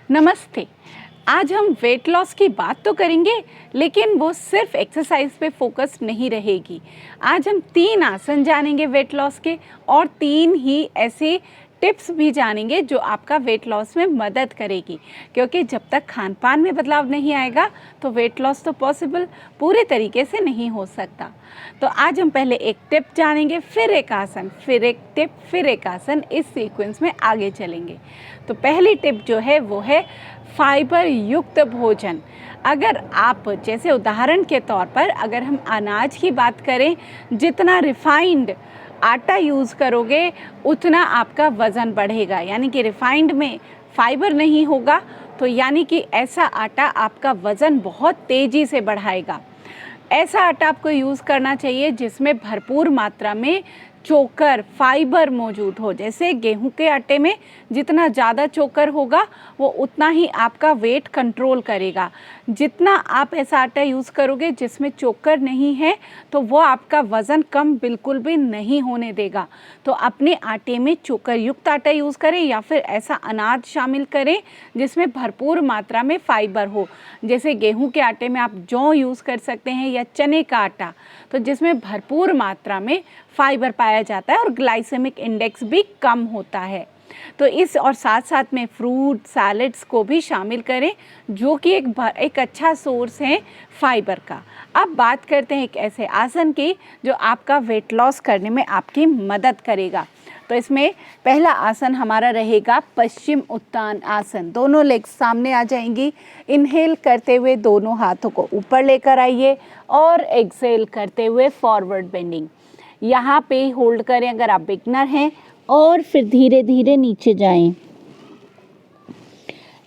नमस्ते। आज हम वेट लॉस की बात तो करेंगे, लेकिन वो सिर्फ एक्सरसाइज पे फोकस नहीं रहेगी। आज हम 3 आसन जानेंगे वेट लॉस के, और 3 ही ऐसे टिप्स भी जानेंगे जो आपका वेट लॉस में मदद करेगी। क्योंकि जब तक खान पान में बदलाव नहीं आएगा तो वेट लॉस तो पॉसिबल पूरे तरीके से नहीं हो सकता। तो आज हम पहले एक टिप जानेंगे, फिर एक आसन, फिर एक टिप, फिर एक आसन, इस सीक्वेंस में आगे चलेंगे। तो पहली टिप जो है वो है फाइबर युक्त भोजन। अगर आप, जैसे उदाहरण के तौर पर अगर हम अनाज की बात करें, जितना रिफाइंड आटा यूज़ करोगे उतना आपका वज़न बढ़ेगा। यानी कि रिफाइंड में फाइबर नहीं होगा, तो यानी कि ऐसा आटा आपका वज़न बहुत तेज़ी से बढ़ाएगा। ऐसा आटा आपको यूज़ करना चाहिए जिसमें भरपूर मात्रा में चोकर, फाइबर मौजूद हो। जैसे गेहूं के आटे में जितना ज़्यादा चोकर होगा वो उतना ही आपका वेट कंट्रोल करेगा। जितना आप ऐसा आटा यूज़ करोगे जिसमें चोकर नहीं है तो वो आपका वज़न कम बिल्कुल भी नहीं होने देगा। तो अपने आटे में चोकर युक्त आटा यूज़ करें या फिर ऐसा अनाज शामिल करें जिसमें भरपूर मात्रा में फाइबर हो। जैसे गेहूं के आटे में आप जौ यूज़ कर सकते हैं या चने का आटा, तो जिसमें भरपूर मात्रा में फाइबर पाया जाता है और ग्लाइसेमिक इंडेक्स भी कम होता है। तो इस और साथ साथ में फ्रूट सैलड्स को भी शामिल करें जो कि एक अच्छा सोर्स है फाइबर का। अब बात करते हैं एक ऐसे आसन की जो आपका वेट लॉस करने में आपकी मदद करेगा। तो इसमें पहला आसन हमारा रहेगा पश्चिम उत्तान आसन। दोनों लेग्स सामने आ जाएंगी। इनहेल करते हुए दोनों हाथों को ऊपर लेकर आइए और एक्सेल करते हुए फॉरवर्ड बेंडिंग। यहाँ पे होल्ड करें अगर आप बिगनर हैं, और फिर धीरे धीरे नीचे जाएं।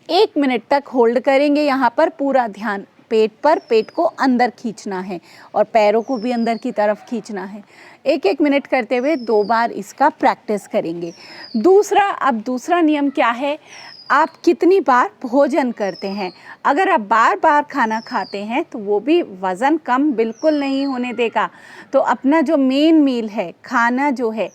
1 मिनट तक होल्ड करेंगे। यहाँ पर पूरा ध्यान पेट पर, पेट को अंदर खींचना है और पैरों को भी अंदर की तरफ खींचना है। 1-1 मिनट करते हुए 2 बार इसका प्रैक्टिस करेंगे। अब दूसरा नियम क्या है, आप कितनी बार भोजन करते हैं। अगर आप बार बार खाना खाते हैं तो वो भी वज़न कम बिल्कुल नहीं होने देगा। तो अपना जो मेन मील है, खाना जो है,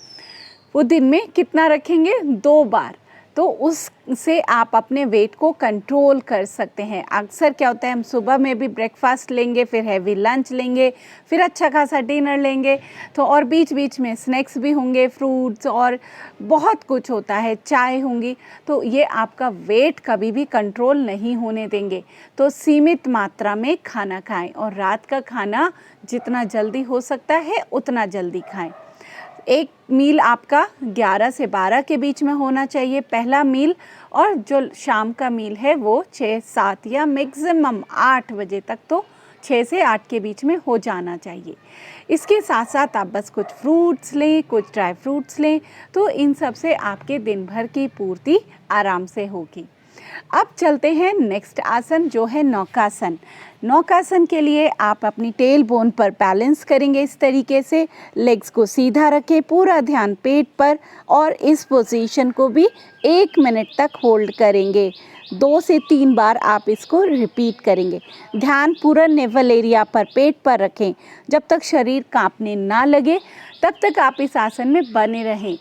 वो दिन में कितना रखेंगे, 2 बार। तो उससे आप अपने वेट को कंट्रोल कर सकते हैं। अक्सर क्या होता है, हम सुबह में भी ब्रेकफास्ट लेंगे, फिर हैवी लंच लेंगे, फिर अच्छा खासा डिनर लेंगे, तो और बीच बीच में स्नैक्स भी होंगे, फ्रूट्स और बहुत कुछ होता है, चाय होंगी। तो ये आपका वेट कभी भी कंट्रोल नहीं होने देंगे। तो सीमित मात्रा में खाना खाएं और रात का खाना जितना जल्दी हो सकता है उतना जल्दी खाएं। एक मील आपका 11 से 12 के बीच में होना चाहिए, पहला मील, और जो शाम का मील है वो 6-7 या मैक्सिमम 8 बजे तक, तो 6 से 8 के बीच में हो जाना चाहिए। इसके साथ साथ आप बस कुछ फ्रूट्स लें, कुछ ड्राई फ्रूट्स लें, तो इन सब से आपके दिन भर की पूर्ति आराम से होगी। अब चलते हैं नेक्स्ट आसन जो है नौकासन। नौकासन के लिए आप अपनी टेल बोन पर बैलेंस करेंगे इस तरीके से। लेग्स को सीधा रखें, पूरा ध्यान पेट पर, और इस पोजीशन को भी 1 मिनट तक होल्ड करेंगे। 2 से 3 बार आप इसको रिपीट करेंगे। ध्यान पूरा नेवल एरिया पर, पेट पर रखें। जब तक शरीर कांपने ना लगे तब तक आप इस आसन में बने रहें।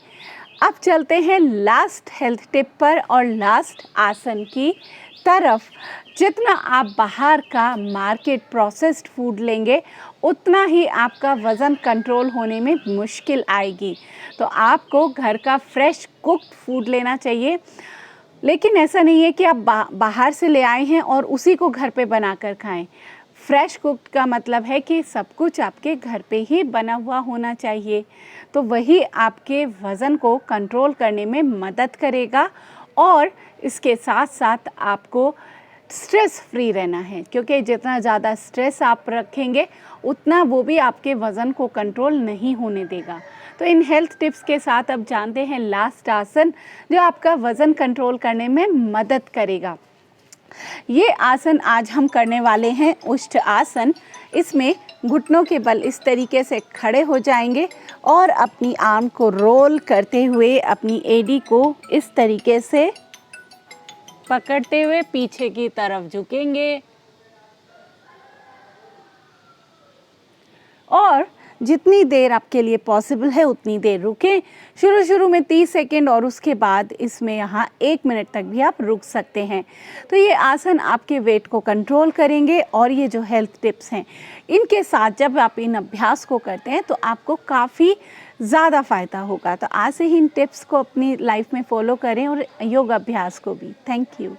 अब चलते हैं लास्ट हेल्थ टिप पर और लास्ट आसन की तरफ। जितना आप बाहर का मार्केट प्रोसेस्ड फूड लेंगे उतना ही आपका वज़न कंट्रोल होने में मुश्किल आएगी। तो आपको घर का फ्रेश कुक्ड फूड लेना चाहिए। लेकिन ऐसा नहीं है कि आप बाहर से ले आए हैं और उसी को घर पे बनाकर खाएं। फ्रेश कुक्ड का मतलब है कि सब कुछ आपके घर पे ही बना हुआ होना चाहिए। तो वही आपके वज़न को कंट्रोल करने में मदद करेगा, और इसके साथ साथ आपको स्ट्रेस फ्री रहना है, क्योंकि जितना ज़्यादा स्ट्रेस आप रखेंगे उतना वो भी आपके वज़न को कंट्रोल नहीं होने देगा। तो इन हेल्थ टिप्स के साथ अब जानते हैं लास्ट आसन जो आपका वज़न कंट्रोल करने में मदद करेगा। ये आसन आज हम करने वाले हैं उष्ठ आसन। इसमें घुटनों के बल इस तरीके से खड़े हो जाएंगे और अपनी आर्म को रोल करते हुए अपनी एडी को इस तरीके से पकड़ते हुए पीछे की तरफ झुकेंगे, और जितनी देर आपके लिए पॉसिबल है उतनी देर रुकें। शुरू में 30 सेकेंड और उसके बाद इसमें यहाँ 1 मिनट तक भी आप रुक सकते हैं। तो ये आसन आपके वेट को कंट्रोल करेंगे और ये जो हेल्थ टिप्स हैं इनके साथ जब आप इन अभ्यास को करते हैं तो आपको काफ़ी ज़्यादा फ़ायदा होगा। तो आज से ही इन टिप्स को अपनी लाइफ में फॉलो करें और योग अभ्यास को भी। Thank you.